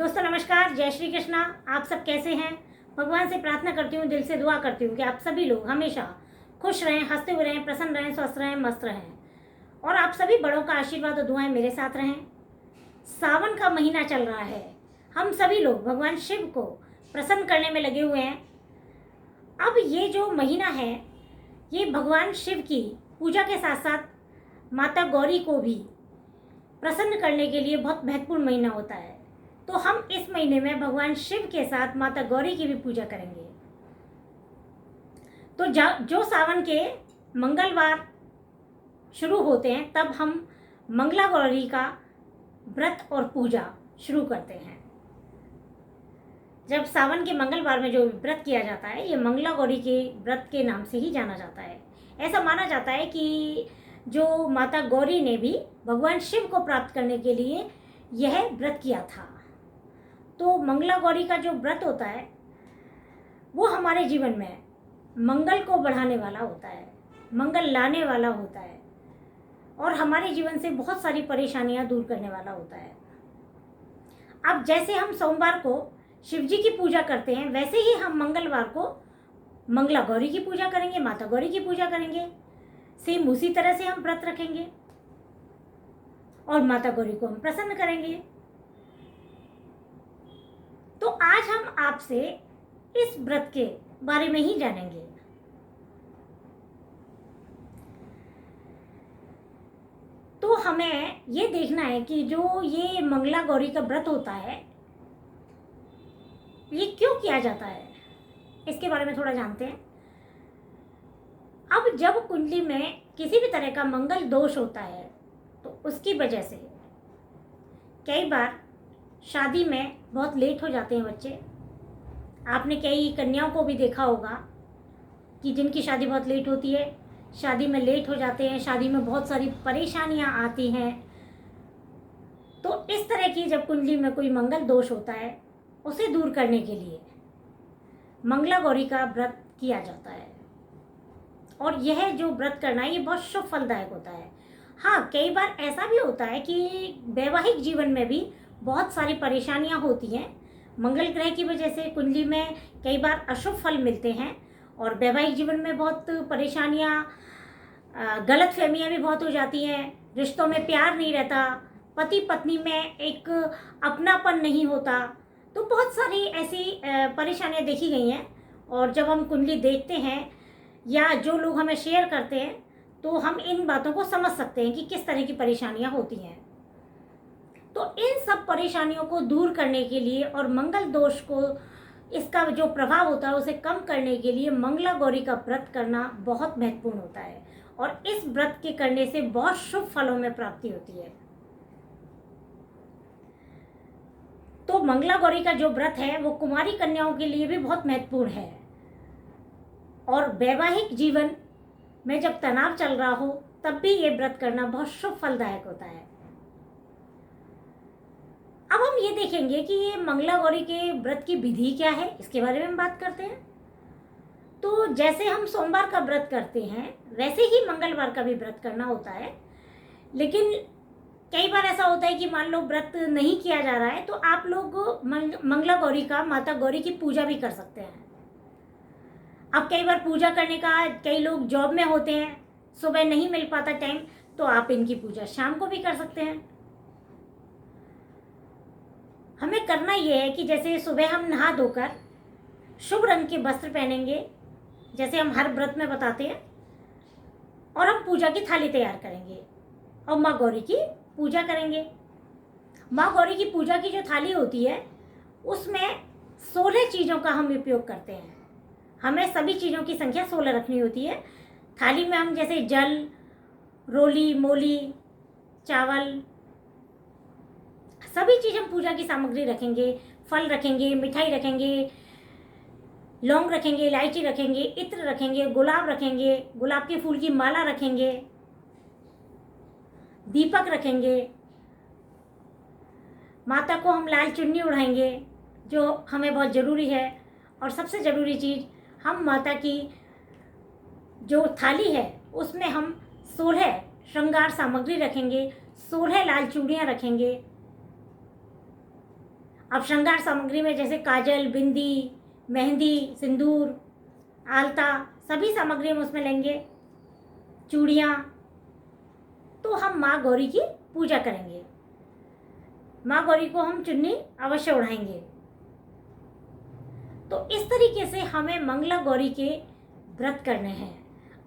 दोस्तों नमस्कार, जय श्री कृष्णा। आप सब कैसे हैं? भगवान से प्रार्थना करती हूँ, दिल से दुआ करती हूँ कि आप सभी लोग हमेशा खुश रहें, हंसते हुए रहें, प्रसन्न रहें, स्वस्थ रहें, मस्त रहें और आप सभी बड़ों का आशीर्वाद और दुआएं मेरे साथ रहें। सावन का महीना चल रहा है, हम सभी लोग भगवान शिव को प्रसन्न करने में लगे हुए हैं। अब ये जो महीना है, ये भगवान शिव की पूजा के साथ साथ माता गौरी को भी प्रसन्न करने के लिए बहुत महत्वपूर्ण महीना होता है। तो हम इस महीने में भगवान शिव के साथ माता गौरी की भी पूजा करेंगे। तो जो सावन के मंगलवार शुरू होते हैं, तब हम मंगला गौरी का व्रत और पूजा शुरू करते हैं। जब सावन के मंगलवार में जो व्रत किया जाता है, ये मंगला गौरी के व्रत के नाम से ही जाना जाता है। ऐसा माना जाता है कि जो माता गौरी ने भी भगवान शिव को प्राप्त करने के लिए यह व्रत किया था। तो मंगला गौरी का जो व्रत होता है, वो हमारे जीवन में मंगल को बढ़ाने वाला होता है, मंगल लाने वाला होता है और हमारे जीवन से बहुत सारी परेशानियां दूर करने वाला होता है। अब जैसे हम सोमवार को शिव जी की पूजा करते हैं, वैसे ही हम मंगलवार को मंगला गौरी की पूजा करेंगे, माता गौरी की पूजा करेंगे। सेम उसी तरह से हम व्रत रखेंगे और माता गौरी को हम प्रसन्न करेंगे। तो आज हम आपसे इस व्रत के बारे में ही जानेंगे। तो हमें ये देखना है कि जो ये मंगला गौरी का व्रत होता है, ये क्यों किया जाता है, इसके बारे में थोड़ा जानते हैं। अब जब कुंडली में किसी भी तरह का मंगल दोष होता है, तो उसकी वजह से कई बार शादी में बहुत लेट हो जाते हैं बच्चे। आपने कई कन्याओं को भी देखा होगा कि जिनकी शादी बहुत लेट होती है, शादी में लेट हो जाते हैं, शादी में बहुत सारी परेशानियां आती हैं। तो इस तरह की जब कुंडली में कोई मंगल दोष होता है, उसे दूर करने के लिए मंगला गौरी का व्रत किया जाता है। और यह जो व्रत करना है, ये बहुत शुभ फलदायक होता है। हाँ, कई बार ऐसा भी होता है कि वैवाहिक जीवन में भी बहुत सारी परेशानियां होती हैं। मंगल ग्रह की वजह से कुंडली में कई बार अशुभ फल मिलते हैं और वैवाहिक जीवन में बहुत परेशानियां, गलत फहमियाँ भी बहुत हो जाती हैं। रिश्तों में प्यार नहीं रहता, पति पत्नी में एक अपनापन नहीं होता। तो बहुत सारी ऐसी परेशानियां देखी गई हैं और जब हम कुंडली देखते हैं या जो लोग हमें शेयर करते हैं, तो हम इन बातों को समझ सकते हैं कि किस तरह की परेशानियां होती हैं। तो इन सब परेशानियों को दूर करने के लिए और मंगल दोष को, इसका जो प्रभाव होता है उसे कम करने के लिए मंगला गौरी का व्रत करना बहुत महत्वपूर्ण होता है और इस व्रत के करने से बहुत शुभ फलों में प्राप्ति होती है। तो मंगला गौरी का जो व्रत है, वो कुमारी कन्याओं के लिए भी बहुत महत्वपूर्ण है और वैवाहिक जीवन में जब तनाव चल रहा हो, तब भी ये व्रत करना बहुत शुभ फलदायक होता है। अब हम ये देखेंगे कि ये मंगला गौरी के व्रत की विधि क्या है, इसके बारे में हम बात करते हैं। तो जैसे हम सोमवार का व्रत करते हैं, वैसे ही मंगलवार का भी व्रत करना होता है। लेकिन कई बार ऐसा होता है कि मान लो व्रत नहीं किया जा रहा है, तो आप लोग मंगला गौरी का, माता गौरी की पूजा भी कर सकते हैं। अब कई बार पूजा करने का, कई लोग जॉब में होते हैं, सुबह नहीं मिल पाता टाइम, तो आप इनकी पूजा शाम को भी कर सकते हैं। हमें करना यह है कि जैसे सुबह हम नहा धोकर शुभ रंग के वस्त्र पहनेंगे, जैसे हम हर व्रत में बताते हैं, और हम पूजा की थाली तैयार करेंगे और माँ गौरी की पूजा करेंगे। माँ गौरी की पूजा की जो थाली होती है, उसमें 16 चीज़ों का हम उपयोग करते हैं। हमें सभी चीज़ों की संख्या 16 रखनी होती है। थाली में हम जैसे जल, रोली, मोली, चावल, सभी चीज़ हम पूजा की सामग्री रखेंगे। फल रखेंगे, मिठाई रखेंगे, लौंग रखेंगे, इलायची रखेंगे, इत्र रखेंगे, गुलाब रखेंगे, गुलाब के फूल की माला रखेंगे, दीपक रखेंगे। माता को हम लाल चुन्नी उड़ाएंगे, जो हमें बहुत ज़रूरी है। और सबसे ज़रूरी चीज़, हम माता की जो थाली है, उसमें हम 16 श्रृंगार सामग्री रखेंगे, 16 लाल चूड़ियाँ रखेंगे अब श्रृंगार सामग्री में जैसे काजल, बिंदी, मेहंदी, सिंदूर, आलता, सभी सामग्री हम उसमें लेंगे, चूड़ियाँ। तो हम माँ गौरी की पूजा करेंगे। माँ गौरी को हम चुन्नी अवश्य ओढ़ाएंगे। तो इस तरीके से हमें मंगला गौरी के व्रत करने हैं।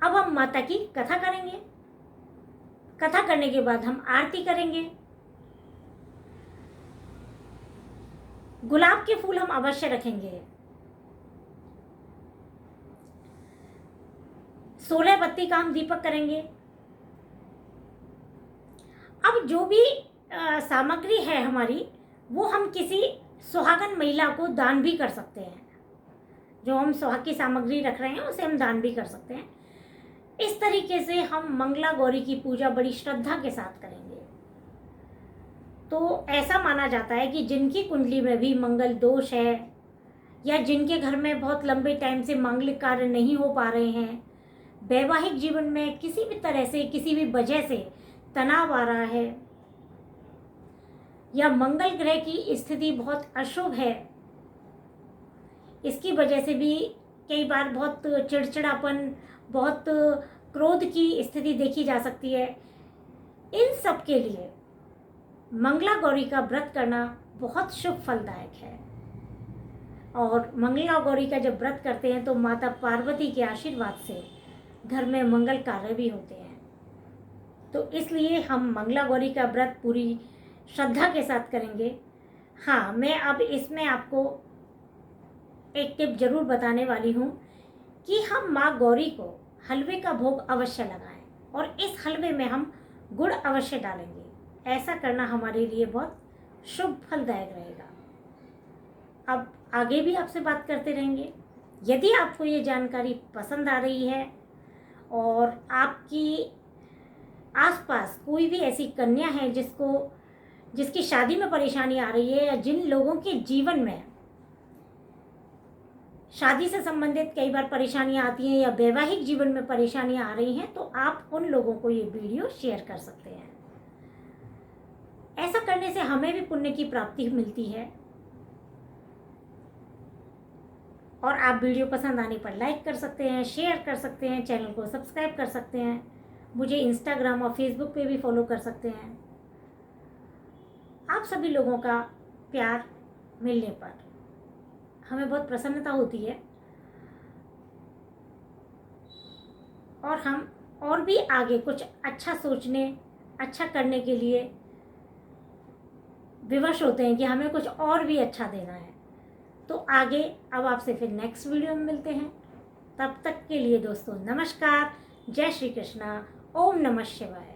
अब हम माता की कथा करेंगे। कथा करने के बाद हम आरती करेंगे। गुलाब के फूल हम अवश्य रखेंगे। 16 बत्ती का हम दीपक करेंगे। अब जो भी सामग्री है हमारी, वो हम किसी सुहागन महिला को दान भी कर सकते हैं। जो हम सुहाग की सामग्री रख रहे हैं उसे हम दान भी कर सकते हैं। इस तरीके से हम मंगला गौरी की पूजा बड़ी श्रद्धा के साथ करेंगे। तो ऐसा माना जाता है कि जिनकी कुंडली में भी मंगल दोष है, या जिनके घर में बहुत लंबे टाइम से मांगलिक कार्य नहीं हो पा रहे हैं, वैवाहिक जीवन में किसी भी तरह से, किसी भी वजह से तनाव आ रहा है, या मंगल ग्रह की स्थिति बहुत अशुभ है, इसकी वजह से भी कई बार बहुत चिड़चिड़ापन, बहुत क्रोध की स्थिति देखी जा सकती है। इन सब के लिए मंगला गौरी का व्रत करना बहुत शुभ फलदायक है। और मंगला गौरी का जब व्रत करते हैं तो माता पार्वती के आशीर्वाद से घर में मंगल कार्य भी होते हैं। तो इसलिए हम मंगला गौरी का व्रत पूरी श्रद्धा के साथ करेंगे। हाँ, मैं अब इसमें आपको एक टिप जरूर बताने वाली हूँ कि हम माँ गौरी को हलवे का भोग अवश्य लगाएं, और इस हलवे में हम गुड़ अवश्य डालेंगे। ऐसा करना हमारे लिए बहुत शुभ फलदायक रहेगा। अब आगे भी आपसे बात करते रहेंगे। यदि आपको ये जानकारी पसंद आ रही है और आपकी आसपास कोई भी ऐसी कन्या है जिसकी शादी में परेशानी आ रही है, या जिन लोगों के जीवन में शादी से संबंधित कई बार परेशानियां आती हैं, या वैवाहिक जीवन में परेशानियां आ रही हैं, तो आप उन लोगों को ये वीडियो शेयर कर सकते हैं। ऐसा करने से हमें भी पुण्य की प्राप्ति मिलती है। और आप वीडियो पसंद आने पर लाइक कर सकते हैं, शेयर कर सकते हैं, चैनल को सब्सक्राइब कर सकते हैं, मुझे इंस्टाग्राम और फेसबुक पे भी फॉलो कर सकते हैं। आप सभी लोगों का प्यार मिलने पर हमें बहुत प्रसन्नता होती है, और हम और भी आगे कुछ अच्छा सोचने, अच्छा करने के लिए विवश होते हैं कि हमें कुछ और भी अच्छा देना है। तो आगे अब आपसे फिर नेक्स्ट वीडियो में मिलते हैं। तब तक के लिए दोस्तों नमस्कार, जय श्री कृष्णा, ओम नमः शिवाय।